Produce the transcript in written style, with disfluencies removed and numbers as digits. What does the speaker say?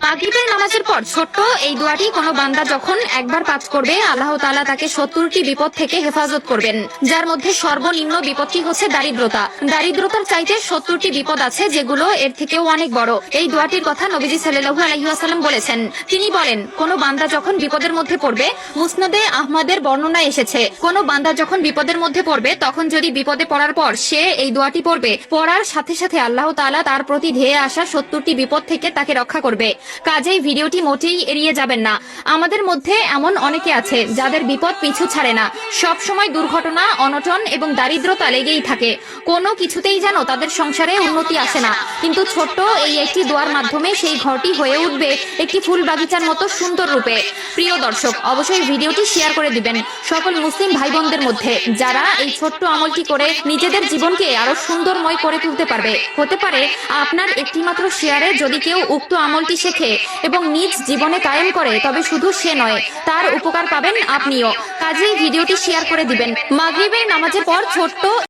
মাগরিবের নামাজের পর ছোট্ট এই দোয়াটি কোনো বান্দা যখন একবার পাঠ করবে, আল্লাহ তাআলা তাকে 70টি বিপদ থেকে হেফাজত করবেন, যার মধ্যে সর্বনিম্ন বিপদটি হচ্ছে দারিদ্রতা। দারিদ্রতার চাইতে 70টি বিপদ আছে যেগুলো এর থেকেও অনেক বড়। এই দোয়াটির কথা নবীজি সাল্লাল্লাহু আলাইহি ওয়াসাল্লাম বলেছেন। তিনি বলেন, কোন বান্দা যখন বিপদের মধ্যে পড়বে, মুসনাদে আহমদের বর্ণনা এসেছে, কোন বান্দা যখন বিপদের মধ্যে পড়বে তখন যদি বিপদে পড়ার পর সে এই দোয়াটি পড়বে, পড়ার সাথে সাথে আল্লাহ তাআলা তার প্রতি ধেয়ে আসা 70টি বিপদ থেকে তাকে রক্ষা করবে। কাজেই ভিডিওটি মোটেই এড়িয়ে যাবেন না। আমাদের মধ্যে এমন অনেকে আছে যাদের বিপদ পিছু ছাড়ে না, সব সময় দুর্ঘটনা, অনটন এবং দারিদ্রতা লেগেই থাকে। কোনো কিছুতেই যেন তাদের সংসারে উন্নতি আসে না। কিন্তু ছোট্ট এই একটি দোয়ার মাধ্যমে সেই ঘরটি হয়ে উঠবে একটি ফুল বাগিচার মতো সুন্দর রূপে। প্রিয় দর্শক, অবশ্যই ভিডিওটি শেয়ার করে দিবেন সকল মুসলিম ভাই বোনদের মধ্যে, যারা এই ছোট্ট আমলটি করে নিজেদের জীবনকে আরো সুন্দরময় করে তুলতে পারবে। হতে পারে আপনার একটি মাত্র শেয়ারে যদি কেউ উক্ত আমলটি শেখে এবং নিজ জীবনে কায়েম করে, তবে শুধু সে নয়, তার উপকার পাবেন আপনিও। কাজেই ভিডিওটি শেয়ার করে দিবেন। মাগরিবের নামাজের পর ছোট্ট